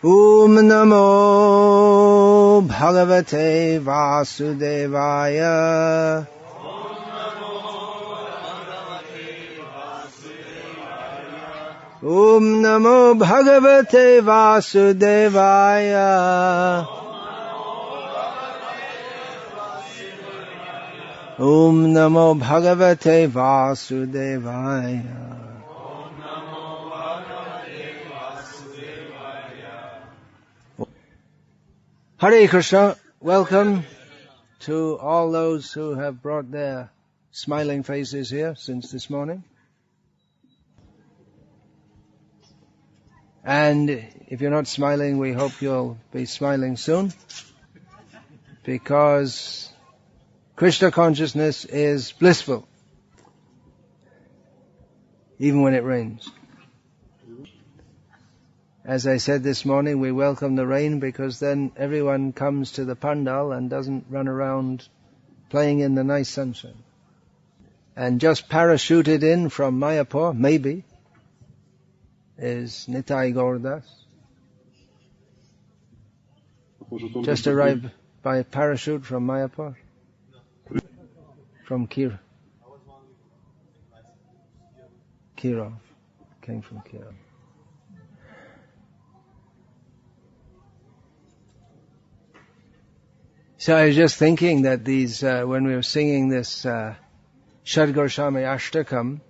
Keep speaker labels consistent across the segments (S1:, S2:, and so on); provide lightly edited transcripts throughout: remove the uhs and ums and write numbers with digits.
S1: Om Namo Bhagavate Vasudevaya. Om Namo Bhagavate Vasudevaya. Om Namo Bhagavate Vasudevaya. Hare Krishna, welcome to all those who have brought their smiling faces here since this morning. And if you're not smiling, we hope you'll be smiling soon, because Krishna consciousness is blissful, even when it rains. As I said this morning, we welcome the rain because then everyone comes to the pandal and doesn't run around playing in the nice sunshine. And just parachuted in from Mayapur, maybe, is Nitai Gauradas. Just arrived by parachute from Mayapur. From Kirov. Came from Kirov. So I was just thinking that these, when we were singing this Shadgorshami Ashtakam,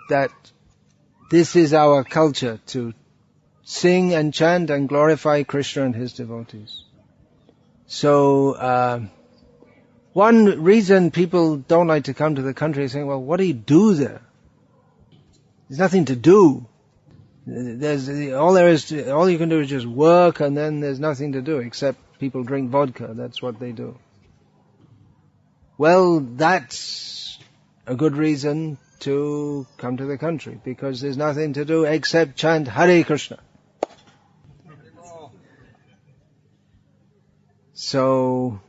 S1: that this is our culture, to sing and chant and glorify Krishna and his devotees. So, one reason people don't like to come to the country is saying, well, what do you do there? There's nothing to do. All you can do is just work, and then there's nothing to do except people drink vodka. That's what they do. Well, that's a good reason to come to the country, because there's nothing to do except chant Hare Krishna. So,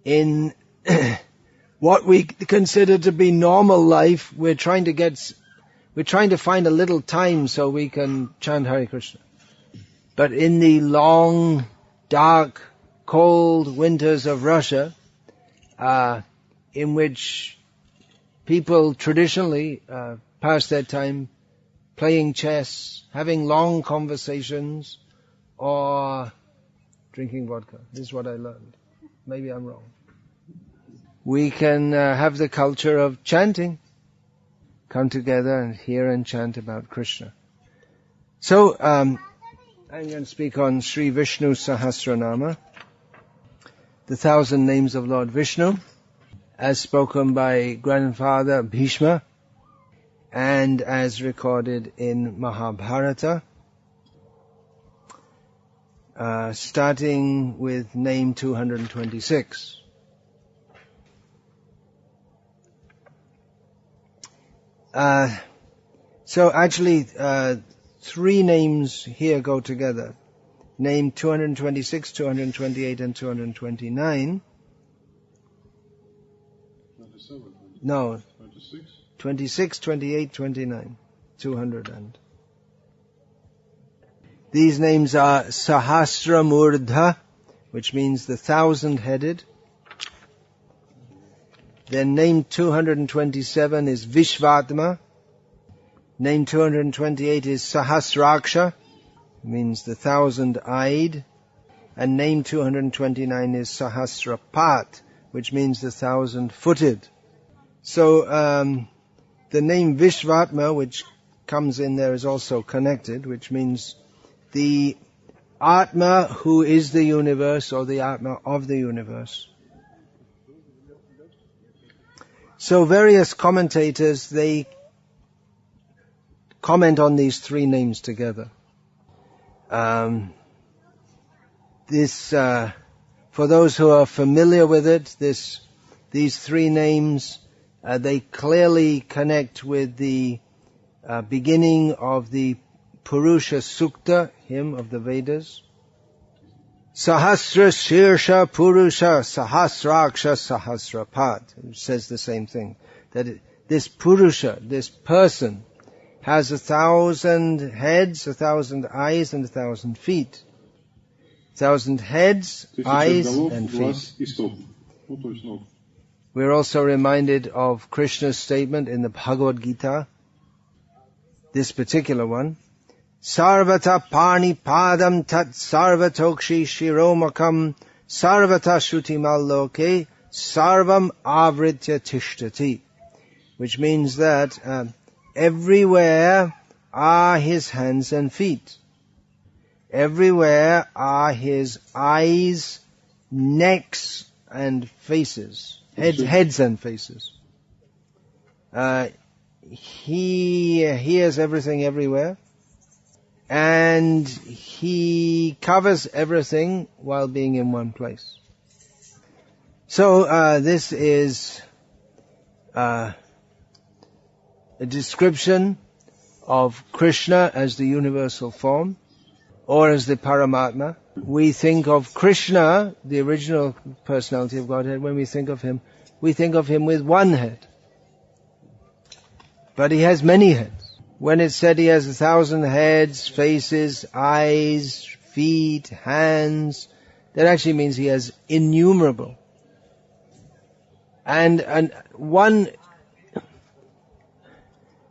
S1: in what we consider to be normal life, we're trying to find a little time so we can chant Hare Krishna. But in the long, dark, cold winters of Russia, in which people traditionally pass their time playing chess, having long conversations, or drinking vodka. This is what I learned. Maybe I'm wrong. We can have the culture of chanting. Come together and hear and chant about Krishna. So, I'm going to speak on Sri Vishnu Sahasranama, the 1,000 names of Lord Vishnu, as spoken by Grandfather Bhishma, and as recorded in Mahabharata, starting with name 226. So actually, three names here go together. Name 226, 228, and 229.
S2: 27.
S1: No. 26, 28, 29. 200 and... These names are Sahasramurda, which means the 1,000-headed. Then name 227 is Visvatma. Name 228 is Sahasraksah, means the 1,000-eyed. And name 229 is Sahasrapat, which means the 1,000-footed. So the name Visvatma, which comes in there, is also connected, which means the Atma who is the universe, or the Atma of the universe. So various commentators, they comment on these three names together. For those who are familiar with it, these three names, they clearly connect with the beginning of the Purusha Sukta, hymn of the Vedas. Sahasra Shirsha Purusha Sahasraksha Sahasrapat. It says the same thing. That this Purusha, this person, has 1,000 heads, 1,000 eyes, and 1,000 feet. 1,000 heads, eyes, and feet. We're also reminded of Krishna's statement in the Bhagavad Gita, this particular one. Sarvata pani padam tat sarvatokshi shiromakam sarvata shutimal loke sarvam avritya tishtati. Which means that everywhere are his hands and feet. Everywhere are his eyes, necks, and faces. Heads and faces. He hears everything everywhere. And he covers everything while being in one place. So this is a description of Krishna as the universal form, or as the Paramatma. We think of Krishna, the original personality of Godhead, when we think of him with one head. But he has many heads. When it's said he has 1,000 heads, faces, eyes, feet, hands, that actually means he has innumerable. And one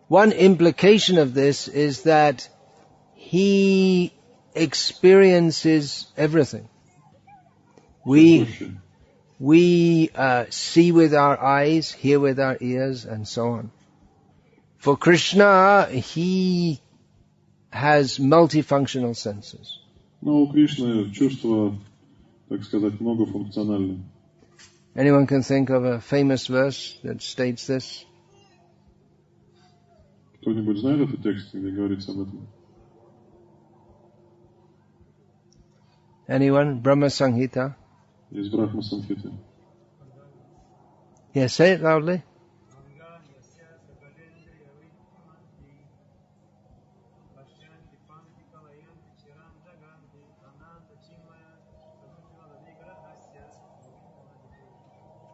S1: implication of this is that he experiences everything. We see with our eyes, hear with our ears, and so on. For Krishna, he has multifunctional senses.
S2: Но у Кришны чувства, так сказать, многофункциональны.
S1: Anyone can think of a famous verse that states this?
S2: Кто-нибудь знает этот текст, где говорится об этом?
S1: Anyone? Brahma Samhita?
S2: Из Брахма Самхиты.
S1: Yes, say it loudly.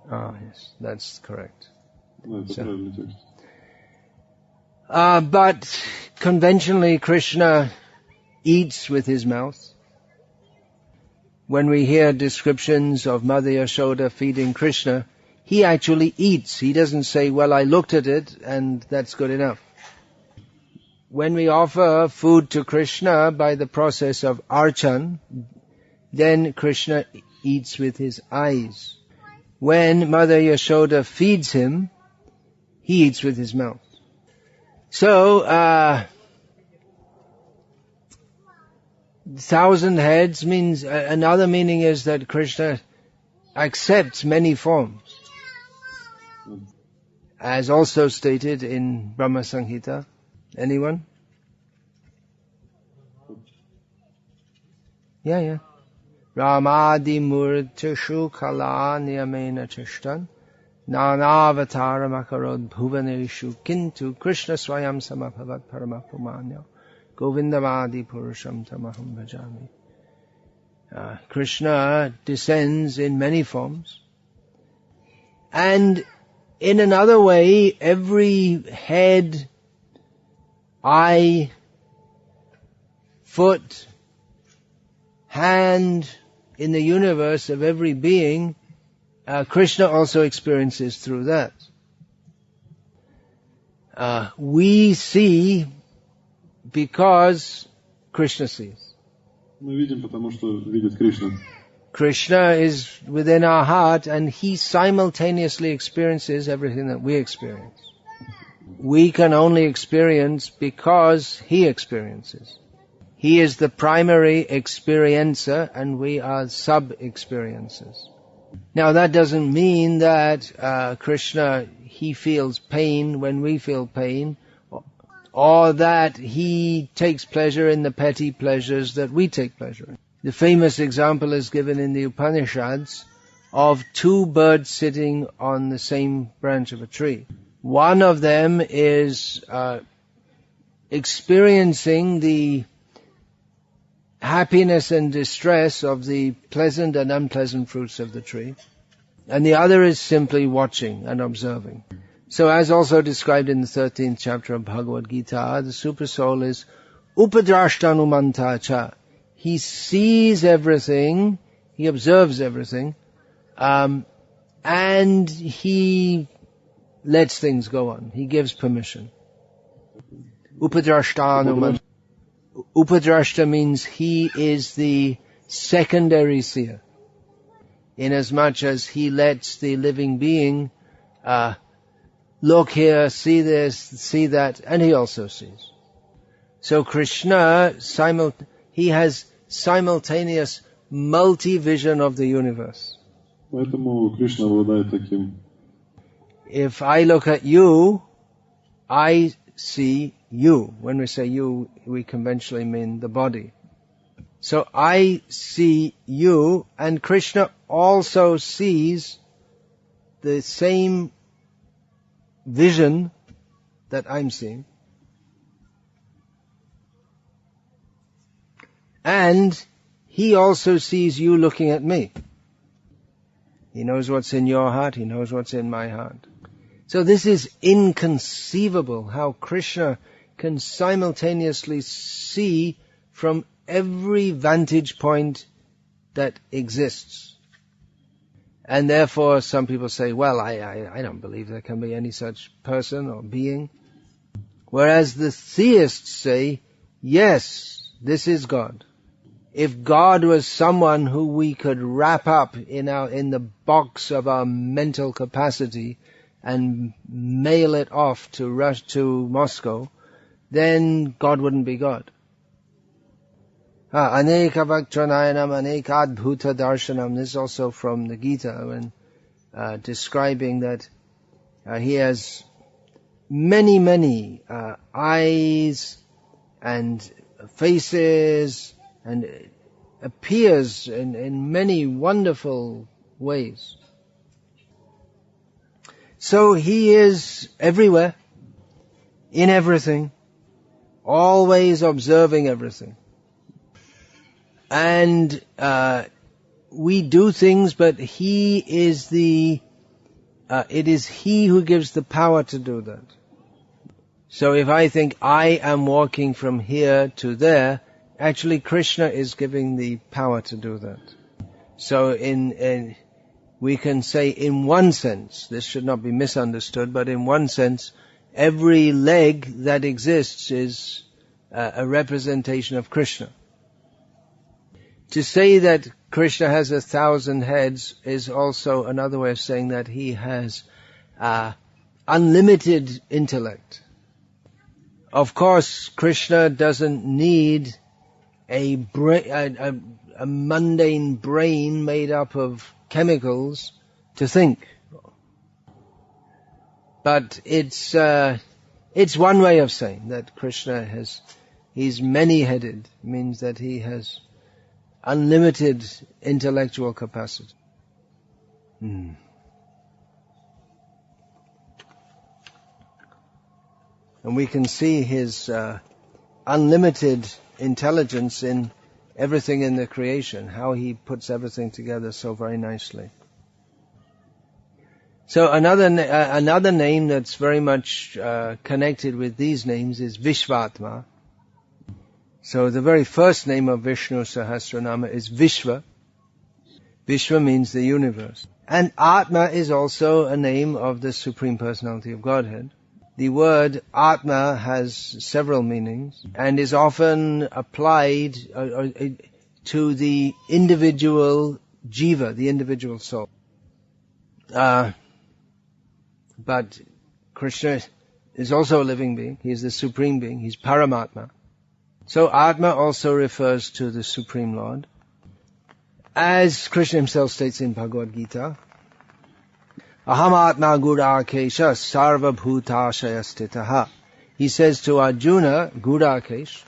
S1: Oh, yes, that's correct. But conventionally, Krishna eats with his mouth. When we hear descriptions of Mother Yashoda feeding Krishna, he actually eats. He doesn't say, well, I looked at it and that's good enough. When we offer food to Krishna by the process of archan, then Krishna eats with his eyes. When Mother Yashoda feeds him, he eats with his mouth. So, 1,000 heads means, another meaning is that Krishna accepts many forms. As also stated in Brahma Samhita. Anyone? Yeah. Ramadi murtishu kala niyamena chishtan nanavatar makarod bhuvaneshu kintu Krishna swayam samabhavat paramapumanya govindamadi purusham tamaham bhajami. Krishna descends in many forms. And in another way, every head, eye, foot, hand in the universe of every being, Krishna also experiences through that. We see because Krishna sees.
S2: Мы видим, потому что видит Кришна.
S1: Krishna is within our heart and he simultaneously experiences everything that we experience. We can only experience because he experiences. He is the primary experiencer and we are sub-experiencers. Now that doesn't mean that Krishna, he feels pain when we feel pain, or that he takes pleasure in the petty pleasures that we take pleasure in. The famous example is given in the Upanishads of two birds sitting on the same branch of a tree. One of them is experiencing the happiness and distress of the pleasant and unpleasant fruits of the tree, and the other is simply watching and observing. So as also described in the 13th chapter of Bhagavad Gita, the Super Soul is Upadrashtanumantacha. He sees everything, he observes everything, and he lets things go on. He gives permission. Upadrashta means he is the secondary seer, inasmuch as he lets the living being look here, see this, see that, and he also sees. So Krishna, he has simultaneous multi-vision of the universe.
S2: Поэтому Кришна обладает таким.
S1: If I look at you, I see you. When we say you, we conventionally mean the body. So I see you, and Krishna also sees the same vision that I'm seeing. And he also sees you looking at me. He knows what's in your heart, he knows what's in my heart. So this is inconceivable, how Krishna can simultaneously see from every vantage point that exists. And therefore some people say, well, I don't believe there can be any such person or being. Whereas the theists say, yes, this is God. If God was someone who we could wrap up in the box of our mental capacity and mail it off to Moscow, then God wouldn't be God. Aneka Vaktranayanam, Aneka Adbhuta Darshanam. This is also from the Gita, when describing that he has many eyes and faces, and appears in many wonderful ways. So he is everywhere, in everything, always observing everything. And we do things, but he is it is he who gives the power to do that. So if I think I am walking from here to there, actually Krishna is giving the power to do that. So we can say in one sense, this should not be misunderstood, but in one sense, every leg that exists is a representation of Krishna. To say that Krishna has 1,000 heads is also another way of saying that he has unlimited intellect. Of course, Krishna doesn't need a mundane brain made up of chemicals to think. But it's one way of saying that Krishna he's many-headed, means that he has unlimited intellectual capacity. And we can see his unlimited intelligence in everything in the creation, how he puts everything together so very nicely. So another name that's very much connected with these names is Visvatma. So the very first name of Vishnu Sahasranama is Vishva. Vishva means the universe. And Atma is also a name of the Supreme Personality of Godhead. The word Atma has several meanings and is often applied to the individual jiva, the individual soul. But Krishna is also a living being. He is the Supreme Being. He's Paramatma. So Atma also refers to the Supreme Lord. As Krishna himself states in Bhagavad Gita, Aham Atma Gudakesha Sarva Bhutashaya Stitaha. He says to Arjuna, Gudakesh,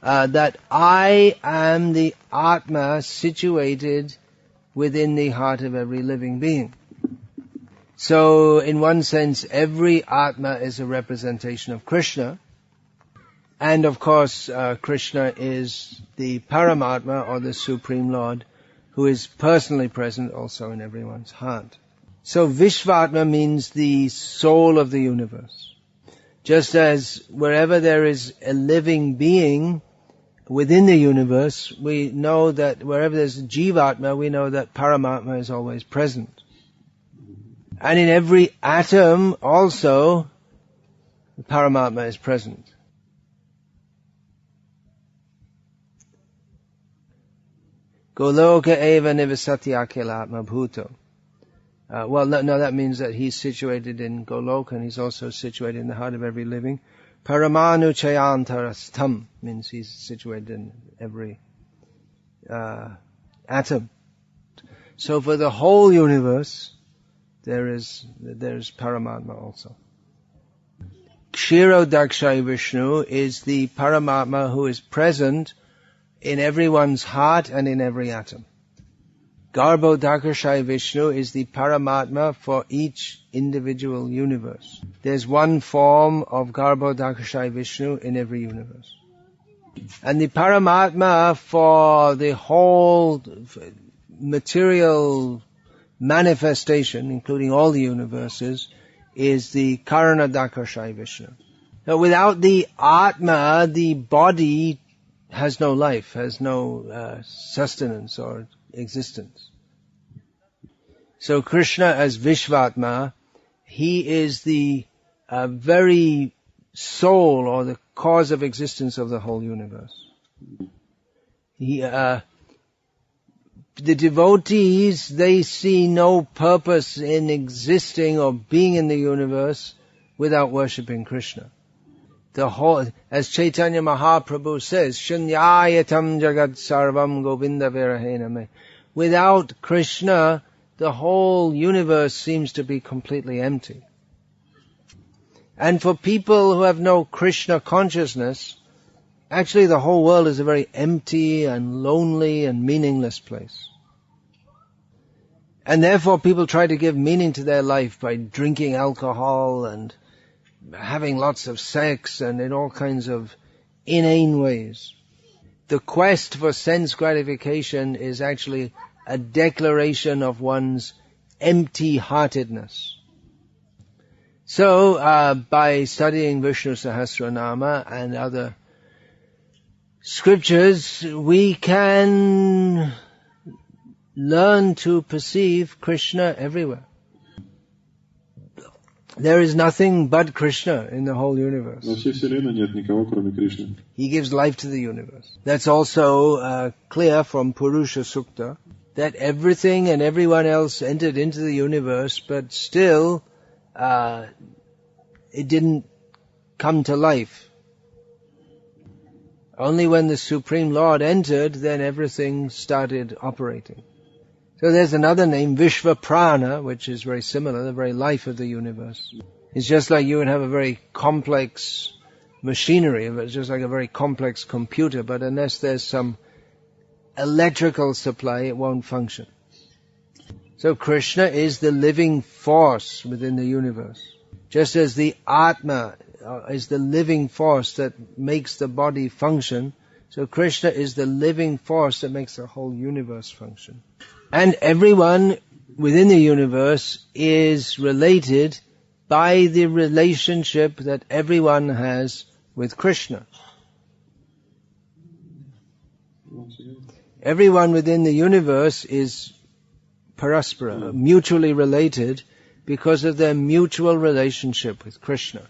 S1: that I am the Atma situated within the heart of every living being. So in one sense, every Atma is a representation of Krishna. And of course, Krishna is the Paramatma, or the Supreme Lord, who is personally present also in everyone's heart. So Visvatma means the soul of the universe. Just as wherever there is a living being within the universe, we know that wherever there's a Jivatma, we know that Paramatma is always present. And in every atom also, Paramatma is present. Goloka eva nivasati akilatma bhuto. Well, no, that means that he's situated in Goloka and he's also situated in the heart of every living. Paramanu chayantarastam means he's situated in every atom. So for the whole universe, there's Paramatma also. Kshiro Dakshay Vishnu is the Paramatma who is present in everyone's heart and in every atom. Garbho Dakashai Vishnu is the Paramatma for each individual universe. There's one form of Garbho Dakashai Vishnu in every universe. And the Paramatma for the whole material manifestation, including all the universes, is the Karana Dakashai Vishnu. Now without the Atma, the body has no life, has no sustenance or existence. So Krishna as Visvatma, he is the very soul or the cause of existence of the whole universe. The devotees, they see no purpose in existing or being in the universe without worshipping Krishna. The whole, as Chaitanya Mahaprabhu says, Shunyayatam Jagat Sarvam Govinda Virahena Me. Without Krishna, the whole universe seems to be completely empty. And for people who have no Krishna consciousness, actually the whole world is a very empty and lonely and meaningless place. And therefore people try to give meaning to their life by drinking alcohol and having lots of sex and in all kinds of inane ways. The quest for sense gratification is actually a declaration of one's empty-heartedness. So, by studying Vishnu Sahasranama and other scriptures, we can learn to perceive Krishna everywhere. There is nothing but Krishna in the whole universe. He gives life to the universe. That's also clear from Purusha Sukta, that everything and everyone else entered into the universe, but still it didn't come to life. Only when the Supreme Lord entered, then everything started operating. So there's another name, Vishvaprana, which is very similar, the very life of the universe. It's just like you would have a very complex machinery, it's just like a very complex computer, but unless there's some electrical supply, it won't function. So Krishna is the living force within the universe. Just as the Atma is the living force that makes the body function, so Krishna is the living force that makes the whole universe function. And everyone within the universe is related by the relationship that everyone has with Krishna. Everyone within the universe is paraspara, mutually related, because of their mutual relationship with Krishna.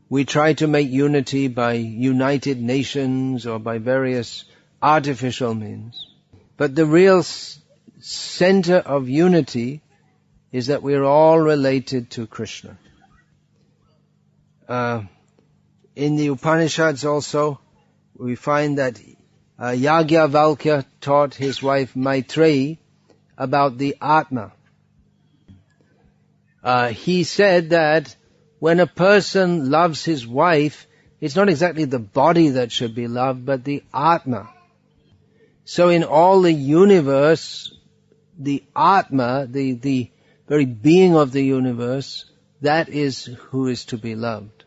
S1: We try to make unity by United Nations or by various artificial means. But the real center of unity is that we're all related to Krishna. In the Upanishads also, we find that Yajnavalkya taught his wife Maitreyi about the Atma. He said that when a person loves his wife, it's not exactly the body that should be loved, but the Atma. So in all the universe, the Atma, the very being of the universe, that is who is to be loved.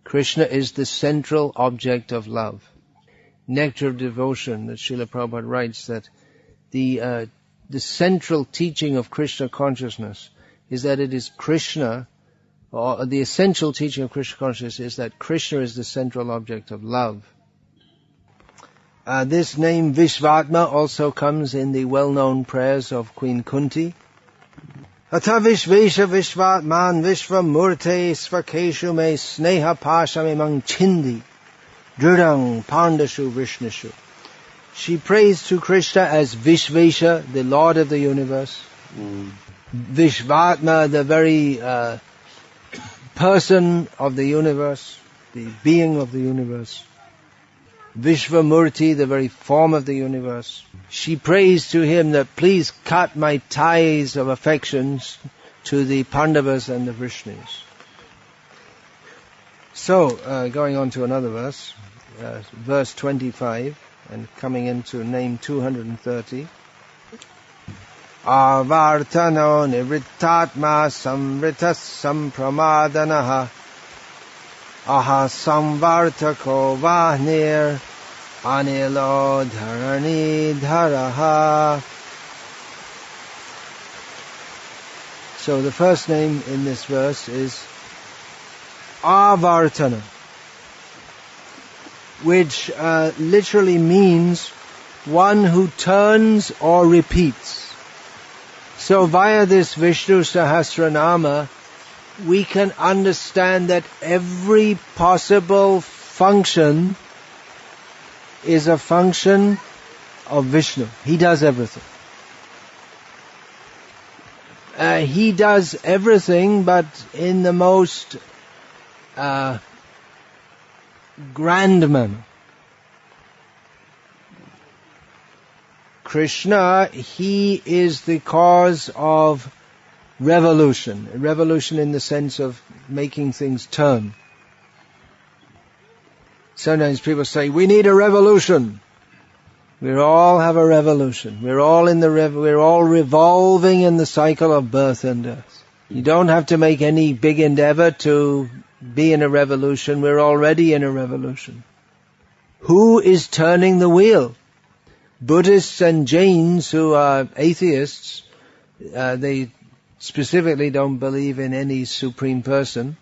S1: Krishna is the central object of love. Nectar of Devotion, that Srila Prabhupada writes that the the central teaching of Krishna consciousness is that it is Krishna, or the essential teaching of Krishna consciousness is that Krishna is the central object of love. This name Visvatma also comes in the well-known prayers of Queen Kunti. Ata Vishvesha Vishvatman Vishvamurte Svakeshu me Sneha Pasham Emang Chindi Dridang Pandashu Vishnushu. She prays to Krishna as Vishvesha, the Lord of the universe. Vishvatma, the very person of the universe, the being of the universe. Vishvamurti, the very form of the universe. She prays to him that please cut my ties of affections to the Pandavas and the Vishnus. So, going on to another verse, verse 25, and coming into name 230. Avartanah Nivrttatma samritas sampramadanaha aha samvartako vahnir anilo dharani dharaha. So the first name in this verse is Avartanah, which literally means one who turns or repeats. So via this Vishnu Sahasranama, we can understand that every possible function is a function of Vishnu. He does everything. He does everything, but in the most grand manner. Krishna, he is the cause of revolution. Revolution in the sense of making things turn. Sometimes people say, we need a revolution. We all have a revolution. We're all revolving in the cycle of birth and death. You don't have to make any big endeavor to be in a revolution. We're already in a revolution. Who is turning the wheel? Buddhists and Jains, who are atheists, they specifically don't believe in any supreme person.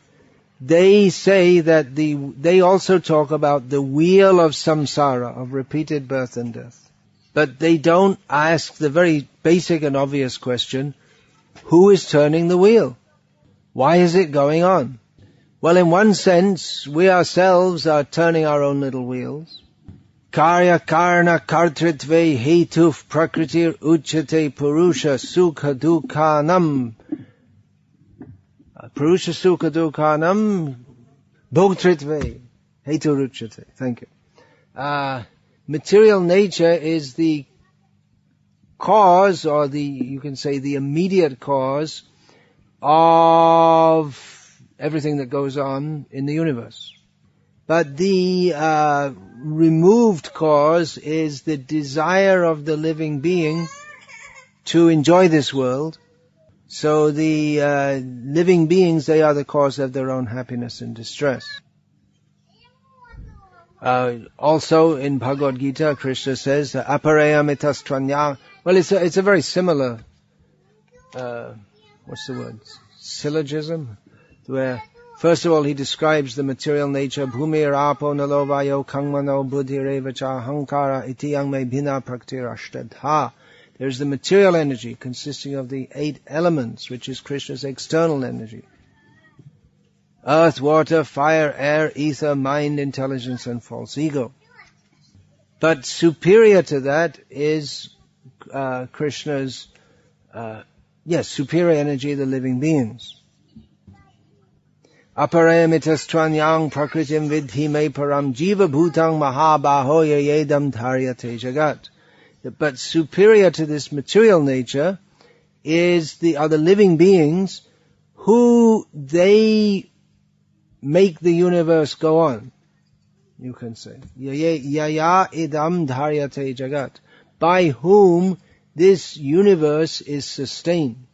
S1: They say that they also talk about the wheel of samsara, of repeated birth and death. But they don't ask the very basic and obvious question, who is turning the wheel? Why is it going on? Well, in one sense, we ourselves are turning our own little wheels. Karya karna kartritve hetuf prakritir uchate purusha sukha dukhanam. Purusha sukha dukhanam bhoktritve hetur uchate. Thank you. Material nature is the cause, or you can say the immediate cause of everything that goes on in the universe. But the removed cause is the desire of the living being to enjoy this world. So the living beings, they are the cause of their own happiness and distress. Also in Bhagavad Gita, Krishna says, aparayamitastvanyang. Well, it's a very similar, what's the word? Syllogism? Where first of all, he describes the material nature. Bhumir apo nalo vayo kangmano buddhirevacha hankara itiyang me bhina praktirashtadha. There's the material energy consisting of the 8 elements, which is Krishna's external energy. Earth, water, fire, air, ether, mind, intelligence, and false ego. But superior to that is Krishna's, superior energy, the living beings. Aparayamitastvanyang prakritim vidhi me param jiva bhutang mahabaho yedam dharyate jagat. But superior to this material nature are the living beings who they make the universe go on. You can say, yaya idam dharyate jagat, by whom this universe is sustained.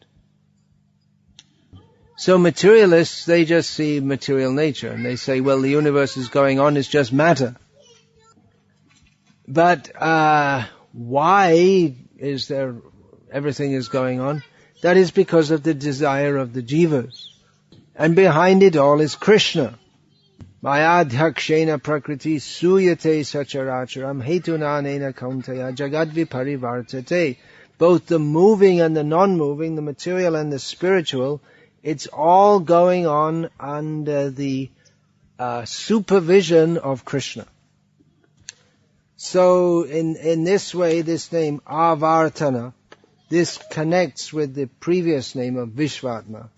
S1: So materialists, they just see material nature, and they say, well, the universe is going on, it's just matter. But why is there everything is going on, that is because of the desire of the jivas. And behind it all is Krishna. Mayadhyakshena prakriti suyate sacharacharam hetunanena kaunteya jagadvi parivartate. Both the moving and the non-moving, the material and the spiritual, it's all going on under the supervision of Krishna. So in this way, this name Avartanah, this connects with the previous name of Visvatma,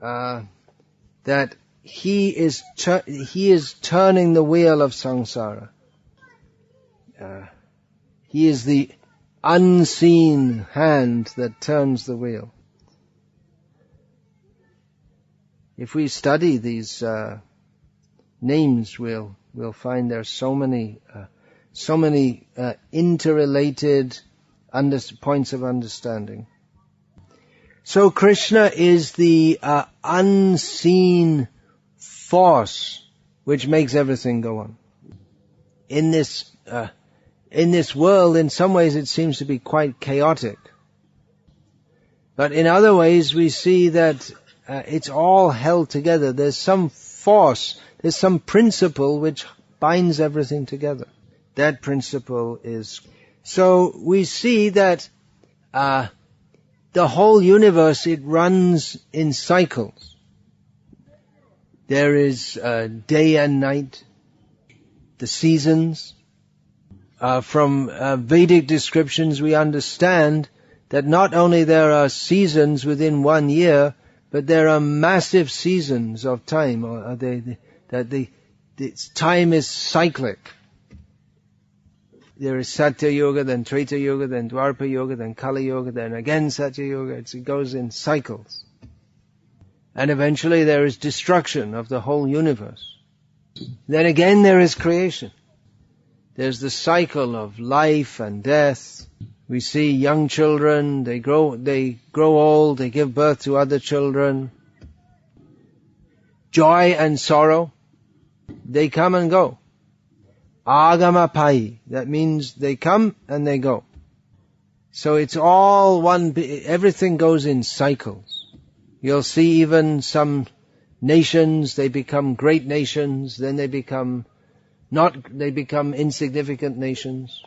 S1: that he is turning the wheel of samsara. He is the unseen hand that turns the wheel. If we study these names, we'll find there's so many interrelated points of understanding. So Krishna is the unseen force which makes everything go on. In this world, in some ways it seems to be quite chaotic. But in other ways we see that it's all held together. There's some force, there's some principle which binds everything together. That principle is... So we see that the whole universe, it runs in cycles. There is day and night, the seasons. From Vedic descriptions we understand that not only there are seasons within 1 year, but there are massive seasons of time, or time is cyclic. There is Satya Yoga, then Treta Yoga, then Dwarpa Yoga, then Kali Yoga, then again Satya Yoga. It goes in cycles. And eventually there is destruction of the whole universe. Then again there is creation. There's the cycle of life and death. We see young children, they grow old, they give birth to other children. Joy and sorrow, they come and go. Agamapai, that means they come and they go. So it's all one, everything goes in cycles. You'll see even some nations, they become great nations, then they become insignificant nations.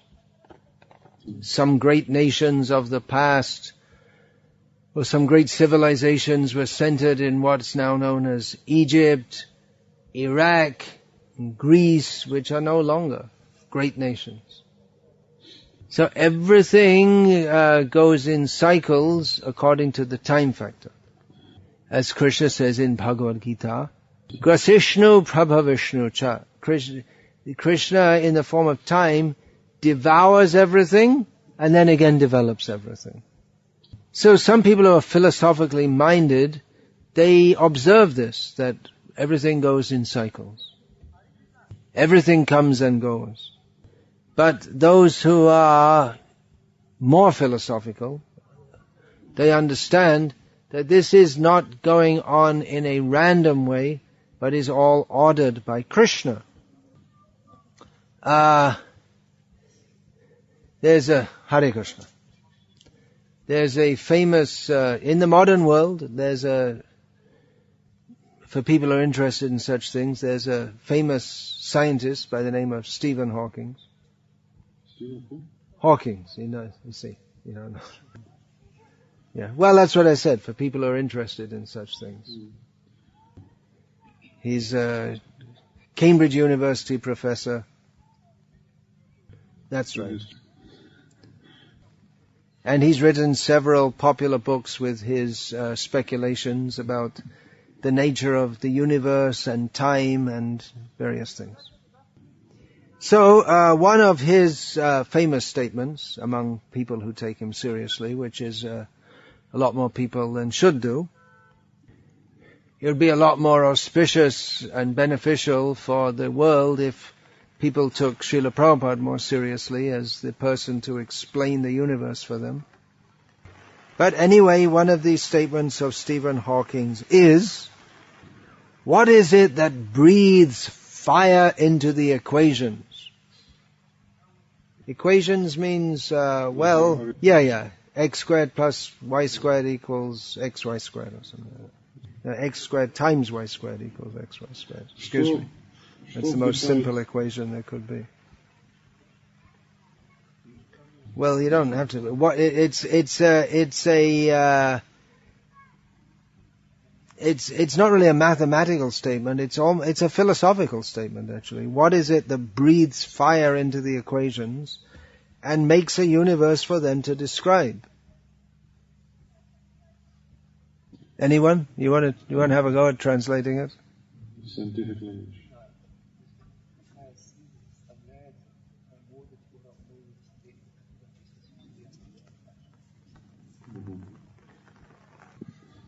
S1: Some great nations of the past, or some great civilizations were centered in what's now known as Egypt, Iraq, and Greece, which are no longer great nations. So everything goes in cycles according to the time factor. As Krishna says in Bhagavad Gita, Grasishnu Prabhavishnu Cha. Krishna in the form of time devours everything and then again develops everything. So some people who are philosophically minded, they observe this, that everything goes in cycles. Everything comes and goes. But those who are more philosophical, they understand that this is not going on in a random way, but is all ordered by Krishna. There's a Hare Krishna. There's a famous in the modern world. For people who are interested in such things, there's a famous scientist by the name of Stephen Hawking. Hawking, you see. Yeah. Well, that's what I said. For people who are interested in such things, he's a Cambridge University professor. That's right. And he's written several popular books with his speculations about the nature of the universe and time and various things. So, one of his famous statements among people who take him seriously, which is a lot more people than should do, it would be a lot more auspicious and beneficial for the world if people took Srila Prabhupada more seriously as the person to explain the universe for them. But anyway, one of these statements of Stephen Hawking is, what is it that breathes fire into the equations? Equations means, x squared plus y squared equals xy squared or something like that. X squared times y squared equals xy squared. Excuse me. That's the most simple equation there could be. Well, you don't have to. It's not really a mathematical statement. It's a philosophical statement, actually. What is it that breathes fire into the equations and makes a universe for them to describe? Anyone? You want to have a go at translating it?
S2: Scientific language.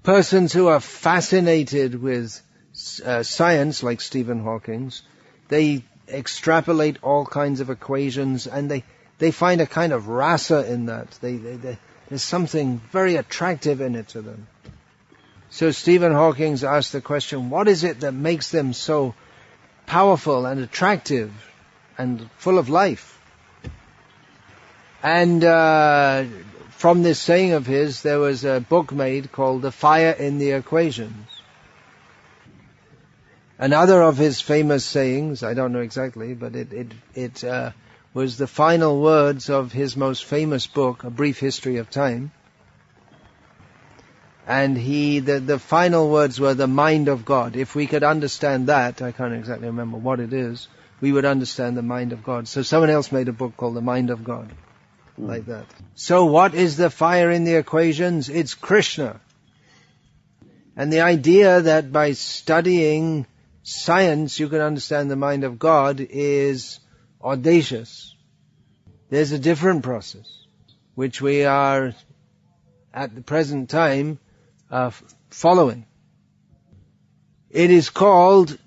S1: Persons who are fascinated with science, like Stephen Hawking's, they extrapolate all kinds of equations, and they find a kind of rasa in that. There's something very attractive in it to them. So Stephen Hawking's asked the question, what is it that makes them so powerful and attractive and full of life? And from this saying of his, there was a book made called The Fire in the Equations. Another of his famous sayings, I don't know exactly, but it was the final words of his most famous book, A Brief History of Time. And the final words were the mind of God. If we could understand that, I can't exactly remember what it is, we would understand the mind of God. So someone else made a book called The Mind of God. Like that. So what is the fire in the equations? It's Krishna. And the idea that by studying science you can understand the mind of God is audacious. There's a different process, which we are at the present time following. It is called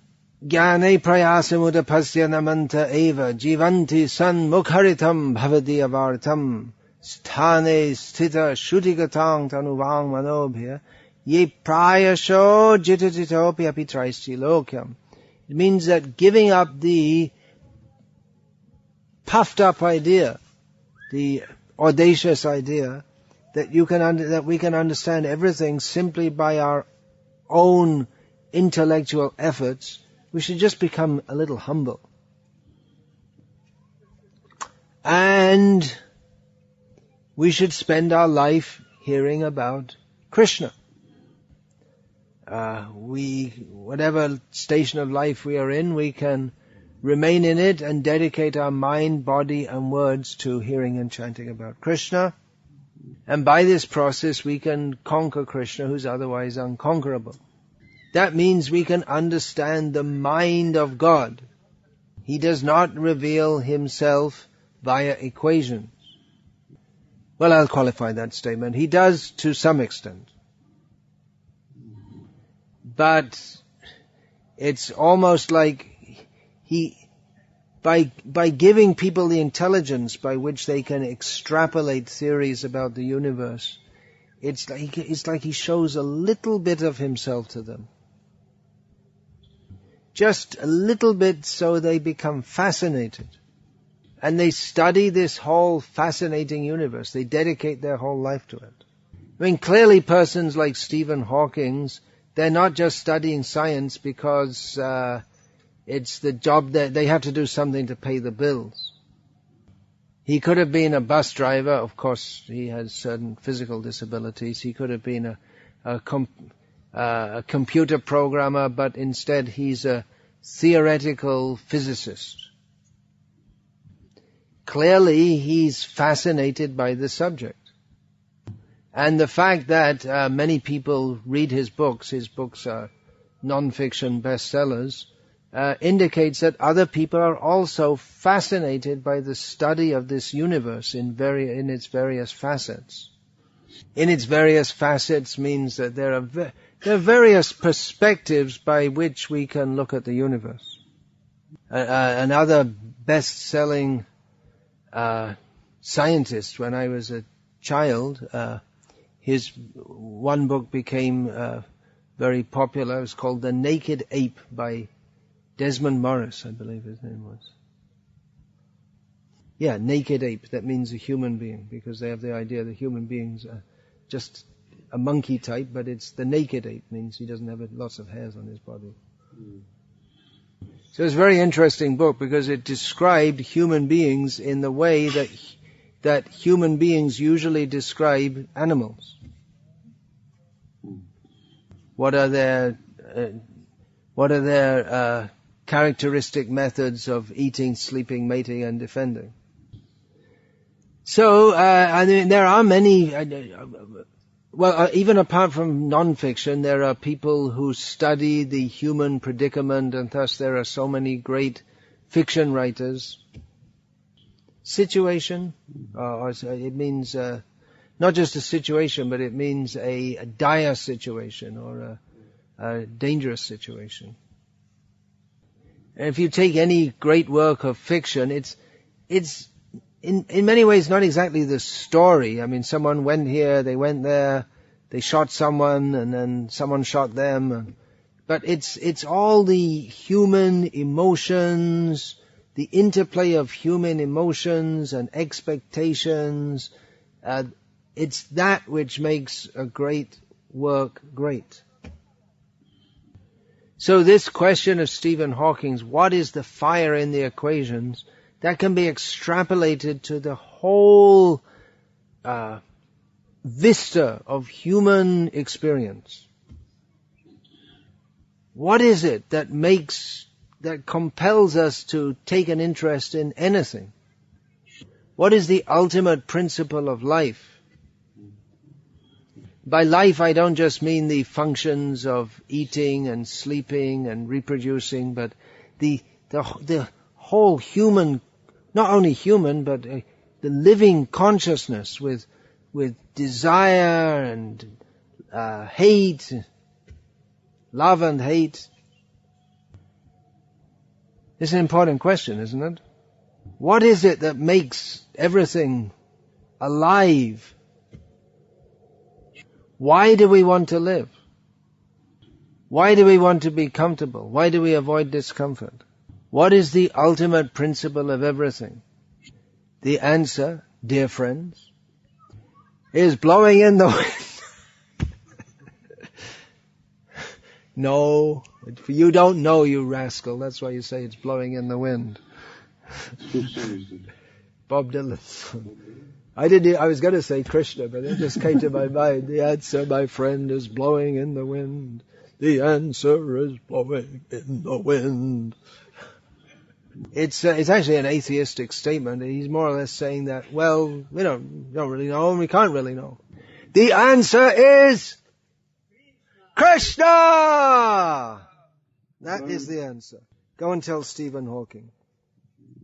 S1: Jnane prayasamudha pasya namanta eva jivanti san mukharitam bhavati avartam sthane sthita shuddhigatang tanuvang manobhya ye prayasho jitatitopi apitraisti lokyam. It means that giving up the puffed up idea, the audacious idea, that we can understand everything simply by our own intellectual efforts, we should just become a little humble. And we should spend our life hearing about Krishna. Whatever station of life we are in, we can remain in it and dedicate our mind, body and words to hearing and chanting about Krishna. And by this process we can conquer Krishna, who's otherwise unconquerable. That means we can understand the mind of God. He does not reveal himself via equations. Well, I'll qualify that statement. He does to some extent. But it's almost like by giving people the intelligence by which they can extrapolate theories about the universe, it's like he shows a little bit of himself to them. Just a little bit, so they become fascinated. And they study this whole fascinating universe. They dedicate their whole life to it. I mean, clearly persons like Stephen Hawking's, they're not just studying science because it's the job that they have to do something to pay the bills. He could have been a bus driver. Of course, he has certain physical disabilities. He could have been a computer programmer, but instead he's a theoretical physicist. Clearly, he's fascinated by the subject. And the fact that many people read his books are non-fiction bestsellers, indicates that other people are also fascinated by the study of this universe in its various facets. In its various facets means that there are various perspectives by which we can look at the universe. Another best-selling scientist, when I was a child, his one book became very popular. It was called The Naked Ape by Desmond Morris, I believe his name was. naked ape, that means a human being, because they have the idea that human beings are just a monkey type, but it's the naked ape, means he doesn't have lots of hairs on his body. So it's a very interesting book because it described human beings in the way that human beings usually describe animals. What are their characteristic methods of eating, sleeping, mating, and defending? So, I mean, there are many. Even apart from non-fiction, there are people who study the human predicament, and thus there are so many great fiction writers. Situation, it means not just a situation, but it means a dire situation or a dangerous situation. And if you take any great work of fiction, it's in many ways not exactly the story. I mean, someone went here, they went there, they shot someone, and then someone shot them. But it's all the human emotions, the interplay of human emotions and expectations. It's that which makes a great work great. So this question of Stephen Hawking's, what is the fire in the equations, that can be extrapolated to the whole vista of human experience. What is it that compels us to take an interest in anything? What is the ultimate principle of life? By life, I don't just mean the functions of eating and sleeping and reproducing, but the whole human, not only human, but the living consciousness with desire and hate, love and hate. It's an important question, isn't it? What is it that makes everything alive? Why do we want to live? Why do we want to be comfortable? Why do we avoid discomfort? What is the ultimate principle of everything? The answer, dear friends, is blowing in the wind. No, you don't know, you rascal. That's why you say it's blowing in the wind. Bob Dylan. I was going to say Krishna, but it just came to my mind. The answer, my friend, is blowing in the wind. The answer is blowing in the wind. It's actually an atheistic statement. He's more or less saying that, well, we don't really know, and we can't really know. The answer is Krishna! That is the answer. Go and tell Stephen Hawking.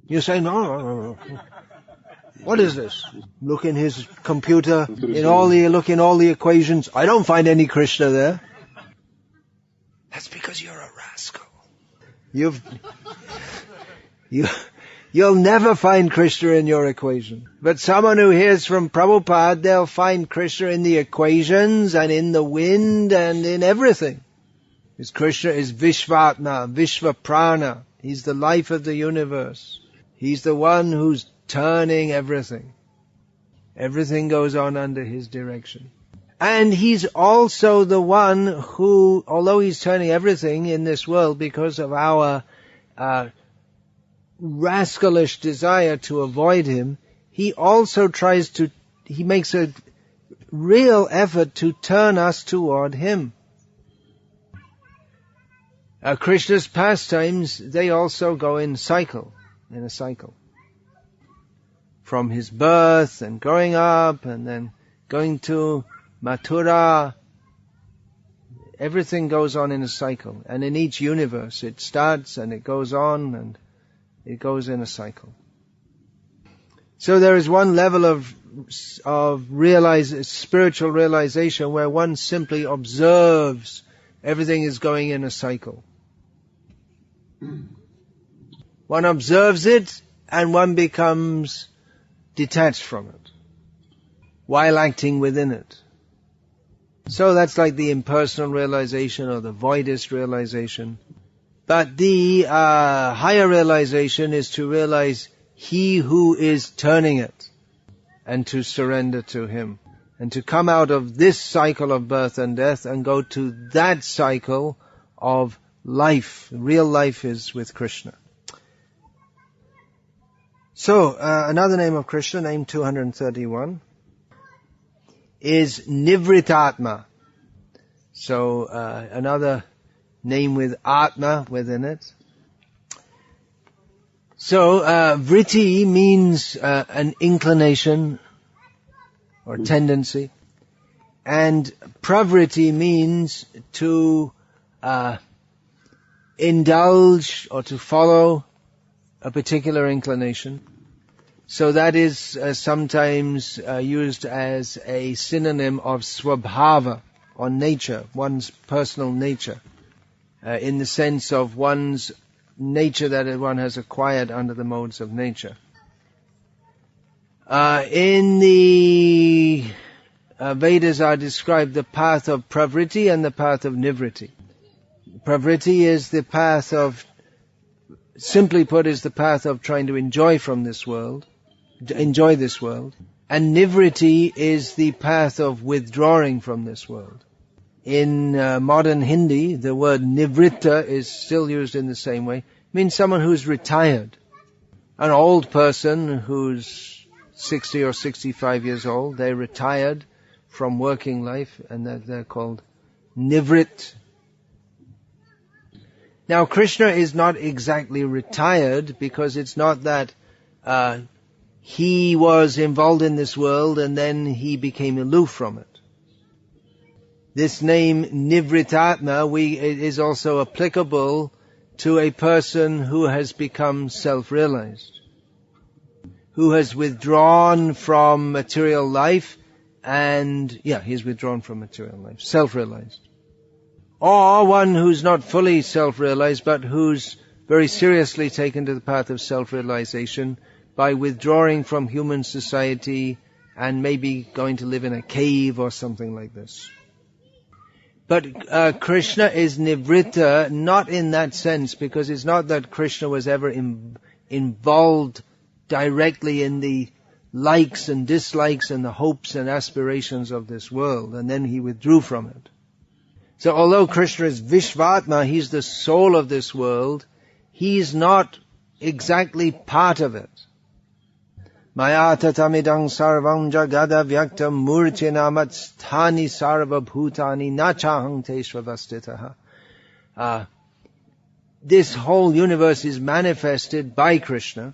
S1: You say, no. What is this? Look in his computer, look in all the equations. I don't find any Krishna there. That's because you're a rascal. You'll never find Krishna in your equation. But someone who hears from Prabhupada, they'll find Krishna in the equations and in the wind and in everything. Because Krishna is Visvatma, Vishvaprana. He's the life of the universe. He's the one who's turning everything. Everything goes on under his direction. And he's also the one who, although he's turning everything in this world because of our rascalish desire to avoid him, he also he makes a real effort to turn us toward him. Krishna's pastimes, they also go in a cycle. From his birth and growing up and then going to Mathura, everything goes on in a cycle. And in each universe, it starts and it goes on and it goes in a cycle. So there is one level of spiritual realization where one simply observes everything is going in a cycle. One observes it and one becomes detached from it while acting within it. So that's like the impersonal realization or the voidist realization. But the higher realization is to realize he who is turning it, and to surrender to him, and to come out of this cycle of birth and death and go to that cycle of life. Real life is with Krishna. So, another name of Krishna, name 231, is Nivrttatma. So, another name with Atma within it. So, vritti means an inclination or tendency, and pravritti means to indulge or to follow a particular inclination. So that is sometimes used as a synonym of swabhava, or nature, one's personal nature, in the sense of one's nature that one has acquired under the modes of nature. In the Vedas are described the path of pravritti and the path of nivritti. Pravritti is the path of, simply put, is the path of trying to enjoy this world. And nivritti is the path of withdrawing from this world. In modern Hindi, the word nivritta is still used in the same way. It means someone who's retired. An old person who's 60 or 65 years old, they retired from working life, and they're called nivrit. Now, Krishna is not exactly retired, because it's not that he was involved in this world and then he became aloof from it. This name, Nivrttatma, is also applicable to a person who has become self-realized, who has withdrawn from material life, and, he's withdrawn from material life, self-realized. Or one who's not fully self-realized, but who's very seriously taken to the path of self-realization by withdrawing from human society and maybe going to live in a cave or something like this. But Krishna is nivritta, not in that sense, because it's not that Krishna was ever involved directly in the likes and dislikes and the hopes and aspirations of this world, and then he withdrew from it. So although Krishna is Visvatma, he's the soul of this world, he's not exactly part of it. Maya tatamidang sarvam jagada vyaktam murtina matsthani sarva bhutani nachahang te svavastitaha. This whole universe is manifested by Krishna.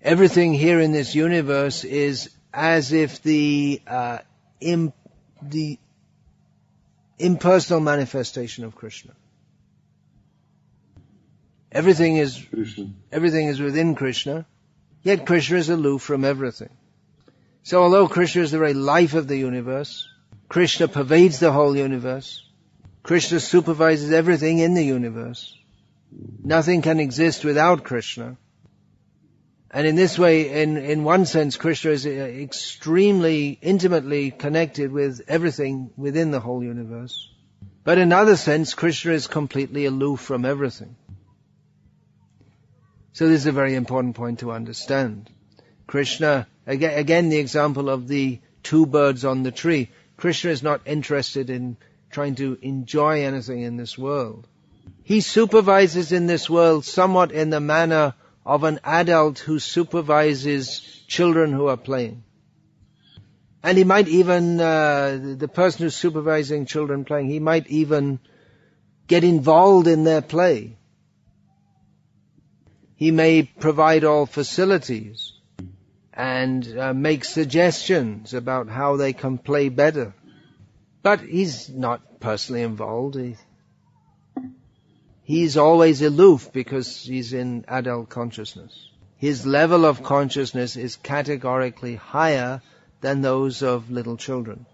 S1: Everything here in this universe is as if the impersonal manifestation of Krishna. Everything is within Krishna, yet Krishna is aloof from everything. So although Krishna is the very life of the universe, Krishna pervades the whole universe, Krishna supervises everything in the universe, nothing can exist without Krishna. And in this way, in one sense, Krishna is extremely intimately connected with everything within the whole universe. But in another sense, Krishna is completely aloof from everything. So this is a very important point to understand. Krishna, again the example of the two birds on the tree. Krishna is not interested in trying to enjoy anything in this world. He supervises in this world somewhat in the manner of an adult who supervises children who are playing. And he might even, the person who's supervising children playing, he might even get involved in their play. He may provide all facilities and make suggestions about how they can play better. But he's not personally involved. He's always aloof because he's in adult consciousness. His level of consciousness is categorically higher than those of little children.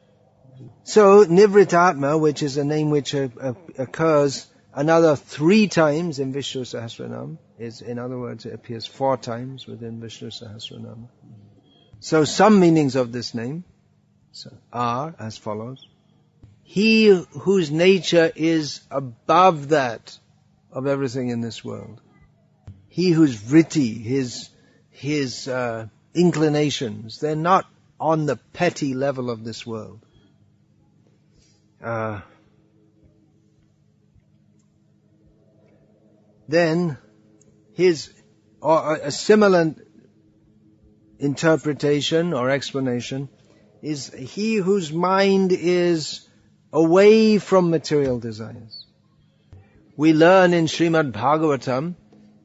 S1: So, Nivrttatma, which is a name which occurs another 3 times in Vishnu Sahasranama, in other words, it appears 4 times within Vishnu Sahasranama. So some meanings of this name are as follows. He whose nature is above that of everything in this world. He whose vritti, his inclinations, they're not on the petty level of this world. Then a similar interpretation or explanation is he whose mind is away from material desires. We learn in Srimad Bhagavatam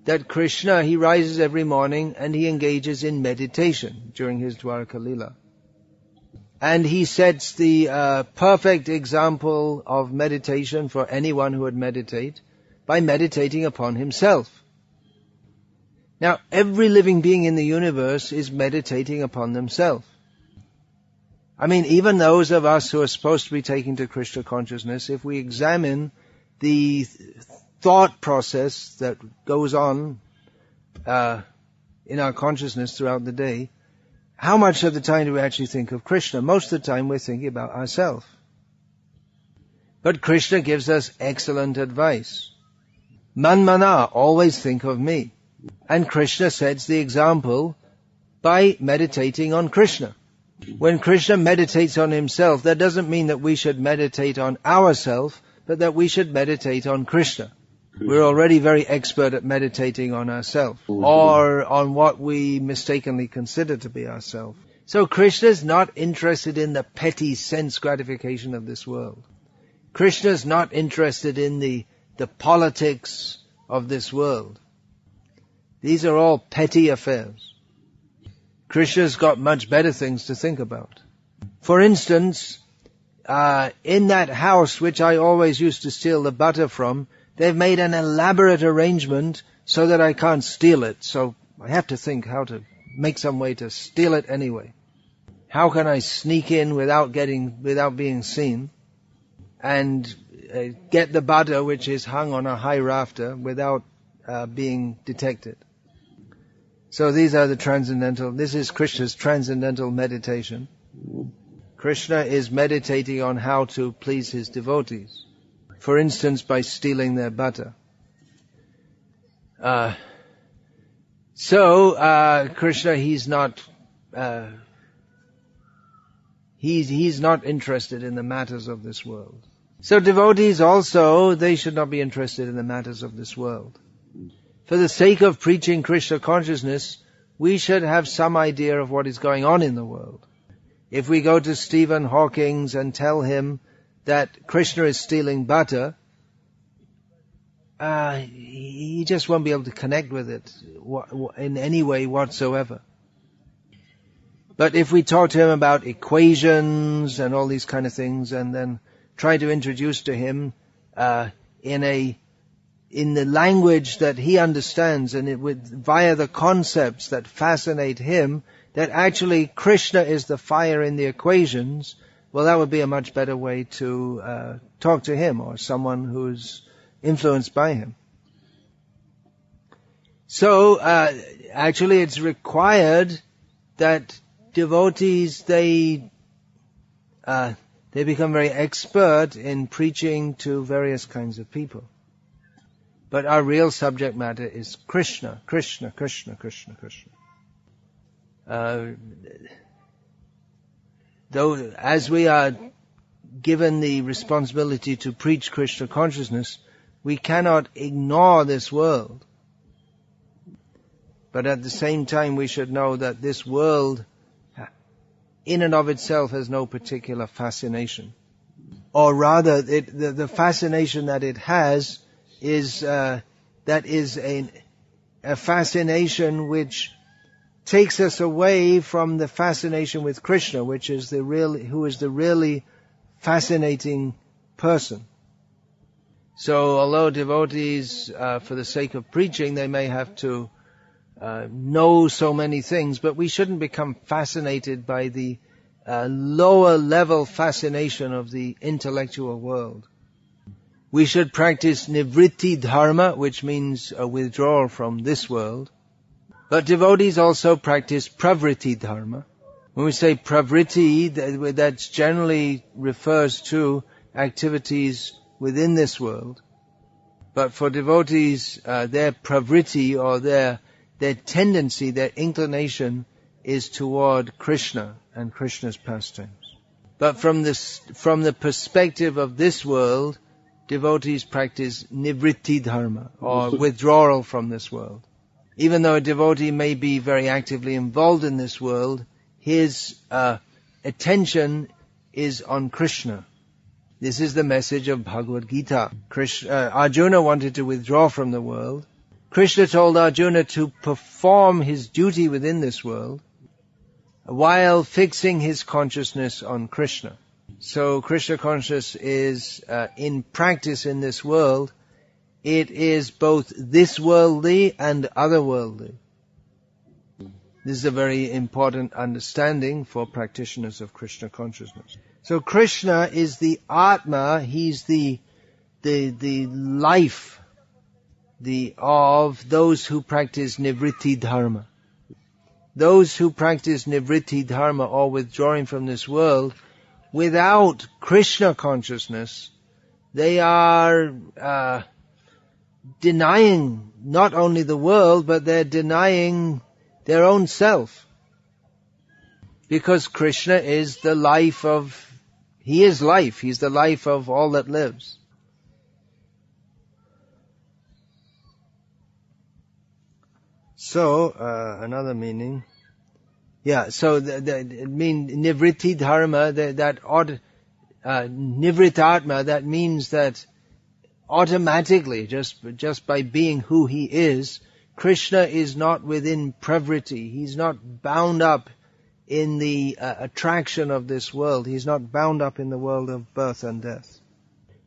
S1: that Krishna, he rises every morning and he engages in meditation during his Dwaraka Lila. And he sets the perfect example of meditation for anyone who would meditate by meditating upon himself. Now, every living being in the universe is meditating upon themselves. I mean, even those of us who are supposed to be taken to Krishna consciousness, if we examine the thought process that goes on in our consciousness throughout the day, how much of the time do we actually think of Krishna? Most of the time we're thinking about ourselves. But Krishna gives us excellent advice. Manmana, always think of me. And Krishna sets the example by meditating on Krishna. When Krishna meditates on himself, that doesn't mean that we should meditate on ourselves, but that we should meditate on Krishna. We're already very expert at meditating on ourselves, or on what we mistakenly consider to be ourselves. So Krishna's not interested in the petty sense gratification of this world. Krishna's not interested in the politics of this world. These are all petty affairs. Krishna's got much better things to think about. For instance, in that house which I always used to steal the butter from, they've made an elaborate arrangement so that I can't steal it. So I have to think how to make some way to steal it anyway. How can I sneak in without being seen, and get the butter which is hung on a high rafter without being detected? So these are this is Krishna's transcendental meditation. Krishna is meditating on how to please his devotees. For instance, by stealing their butter. Krishna, he's not interested in the matters of this world. So devotees also, they should not be interested in the matters of this world. For the sake of preaching Krishna consciousness, we should have some idea of what is going on in the world. If we go to Stephen Hawking and tell him that Krishna is stealing butter, he just won't be able to connect with it in any way whatsoever. But if we talk to him about equations and all these kind of things, and then try to introduce to him in the language that he understands, and via the concepts that fascinate him, that actually Krishna is the fire in the equations, well, that would be a much better way to talk to him, or someone who's influenced by him. So, actually it's required that devotees, they become very expert in preaching to various kinds of people. But our real subject matter is Krishna, Krishna, Krishna, Krishna, Krishna. Though, as we are given the responsibility to preach Krishna consciousness, we cannot ignore this world. But at the same time, we should know that this world, in and of itself, has no particular fascination. Or rather, the fascination that it has is a fascination which takes us away from the fascination with Krishna, who is the really fascinating person. So although devotees, for the sake of preaching, they may have to know so many things, but we shouldn't become fascinated by the lower level fascination of the intellectual world. We should practice Nivrttatma, which means a withdrawal from this world. But devotees also practice Pravritti-dharma. When we say pravritti, that generally refers to activities within this world. But for devotees, their pravriti, or their tendency, their inclination is toward Krishna and Krishna's pastimes. But from the perspective of this world, devotees practice nivritti dharma, or withdrawal from this world. Even though a devotee may be very actively involved in this world, his attention is on Krishna. This is the message of Bhagavad Gita. Arjuna wanted to withdraw from the world. Krishna told Arjuna to perform his duty within this world while fixing his consciousness on Krishna. So Krishna consciousness is in practice in this world. It is both this worldly and otherworldly. This is a very important understanding for practitioners of Krishna consciousness. So Krishna is the Atma, he's the life of those who practice nivritti dharma. Those who practice nivritti dharma, or withdrawing from this world, without Krishna consciousness, they are denying not only the world, but they're denying their own self. Because Krishna is the life of, he is life, he's the life of all that lives. So, another meaning. Yeah, so it means nivritti dharma, Nivrttatma, that means that automatically, just by being who he is, Krishna is not within pravriti. He's not bound up in the attraction of this world. He's not bound up in the world of birth and death.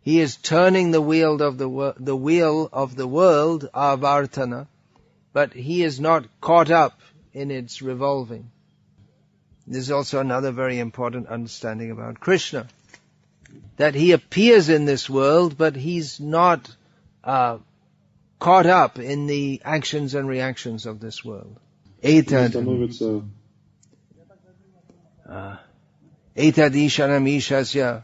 S1: He is turning the wheel of the world, Avartanah, but he is not caught up in its revolving. This is also another very important understanding about Krishna. That he appears in this world, but he's not caught up in the actions and reactions of this world. Etad ishanam ishasya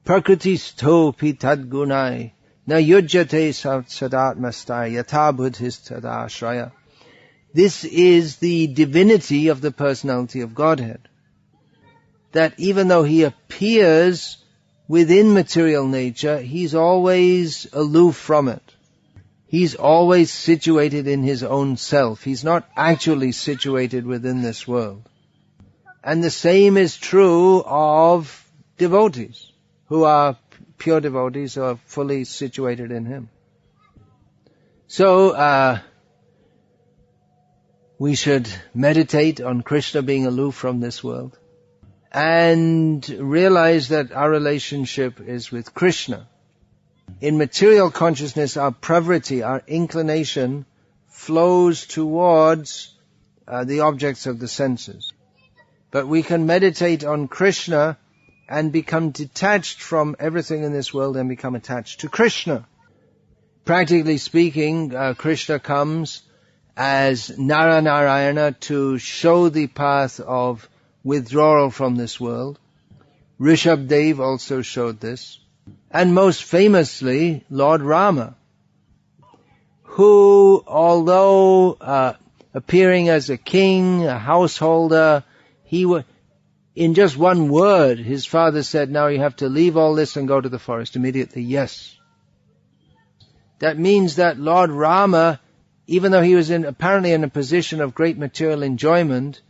S1: prakritistopi tadgunai na yujjate sadatmastai yatha buddhistadashraya. This is the divinity of the personality of Godhead. That even though he appears within material nature, he's always aloof from it. He's always situated in his own self. He's not actually situated within this world. And the same is true of devotees, who are pure devotees, who are fully situated in him. So, we should meditate on Krishna being aloof from this world and realize that our relationship is with Krishna. In material consciousness, our pravriti, our inclination, flows towards the objects of the senses. But we can meditate on Krishna and become detached from everything in this world and become attached to Krishna. Practically speaking, Krishna comes as Narayana to show the path of withdrawal from this world. Rishabdev also showed this. And most famously, Lord Rama, who, although appearing as a king, a householder, in just one word, his father said, now you have to leave all this and go to the forest. Immediately, yes. That means that Lord Rama, even though he was apparently in a position of great material enjoyment,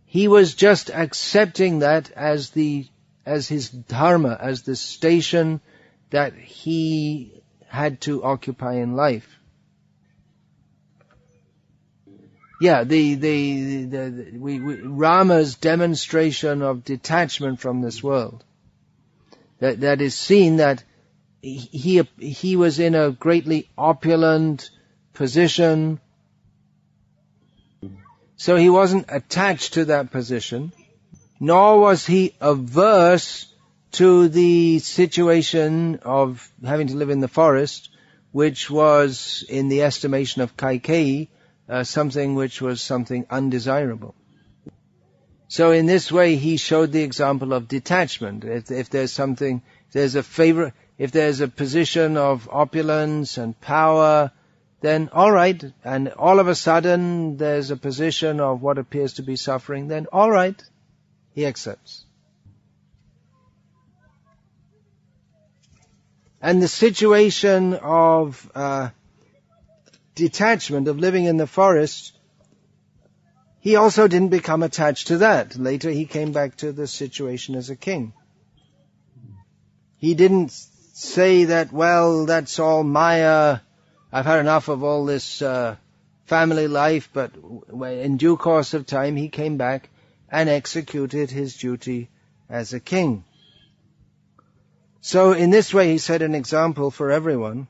S1: he was just accepting that as his dharma, as the station that he had to occupy in life. Yeah, Rama's demonstration of detachment from this world. That is seen that he was in a greatly opulent position. So he wasn't attached to that position, nor was he averse to the situation of having to live in the forest, which was, in the estimation of Kaikeyi, something which was something undesirable. So in this way, he showed the example of detachment. If there's a favorite, If there's a position of opulence and power, then all right. And all of a sudden there's a position of what appears to be suffering, then all right, he accepts. And the situation of detachment, of living in the forest, he also didn't become attached to that. Later he came back to the situation as a king. He didn't say that, well, that's all Maya, I've had enough of all this family life, but in due course of time he came back and executed his duty as a king. So in this way he set an example for everyone,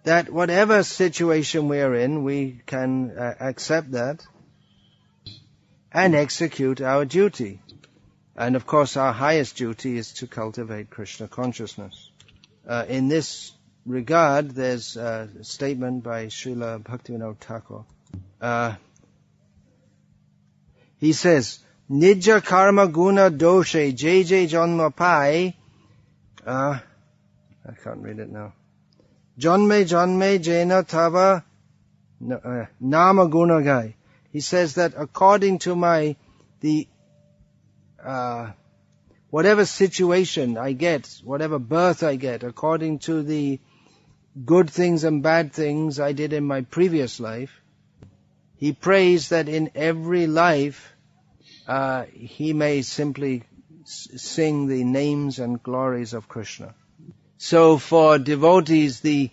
S1: that whatever situation we are in, we can accept that and execute our duty. And of course our highest duty is to cultivate Krishna consciousness. In this regard, there's a statement by Srila Bhaktivinoda Thakur. He says, Nija karma guna doshe jj janma pai. I can't read it now. Janme janme jena tava nama guna gai. He says that according to whatever situation I get, whatever birth I get, according to the good things and bad things I did in my previous life, he prays that in every life he may simply sing the names and glories of Krishna. So for devotees, the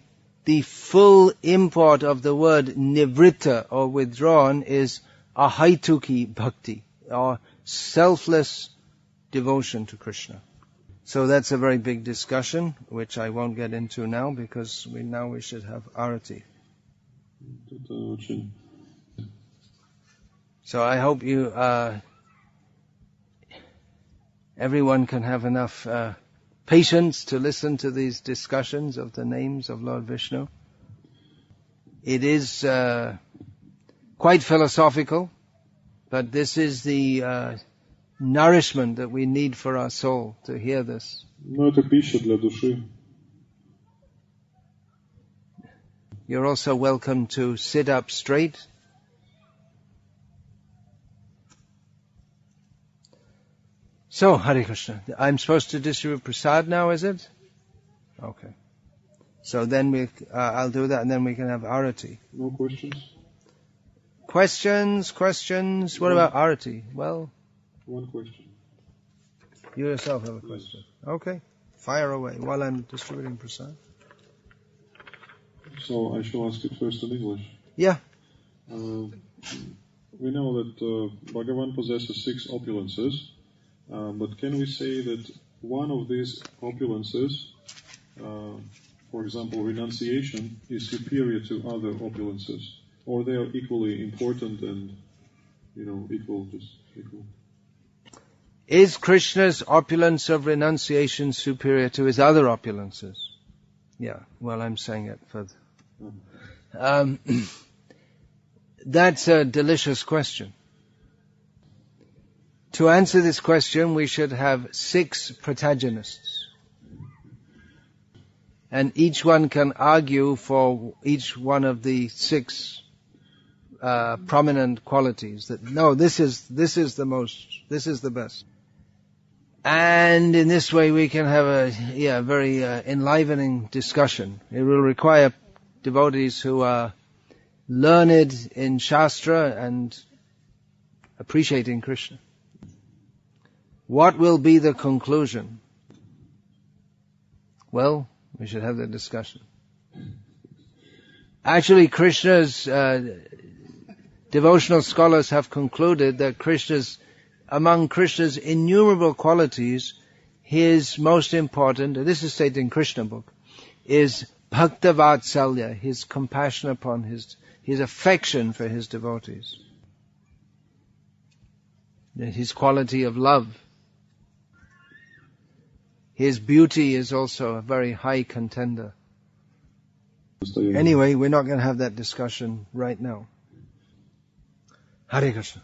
S1: full import of the word nivritta, or withdrawn, is ahaituki bhakti, or selfless devotion to Krishna. So that's a very big discussion, which I won't get into now, because we should have arati. So I hope everyone can have enough patience to listen to these discussions of the names of Lord Vishnu. It is quite philosophical, but this is the nourishment that we need for our soul to hear this. You're also welcome to sit up straight. So, Hare Krishna. I'm supposed to distribute prasad now, is it? Okay. So then I'll do that, and then we can have arati.
S2: No questions?
S1: Questions? What about arati? Well,
S2: one question.
S1: You yourself have a question. Yes. Okay. Fire away while I'm distributing prasad.
S2: So I shall ask it first in English.
S1: Yeah.
S2: We know that Bhagavan possesses 6 opulences. But can we say that one of these opulences, for example, renunciation, is superior to other opulences? Or they are equally important and, equal?
S1: Is Krishna's opulence of renunciation superior to his other opulences? Yeah, well, I'm saying it further. That's a delicious question. To answer this question, we should have 6 protagonists. And each one can argue for each one of the 6 prominent qualities. That no, this is the best. And in this way we can have a very enlivening discussion. It will require devotees who are learned in Shastra and appreciating Krishna. What will be the conclusion? Well, we should have that discussion. Actually, Krishna's devotional scholars have concluded that among Krishna's innumerable qualities, his most important, and this is stated in Krishna book, is Bhakta Vatsalya, his compassion upon his affection for his devotees. His quality of love. His beauty is also a very high contender. Anyway, we're not going to have that discussion right now. Hare Krishna.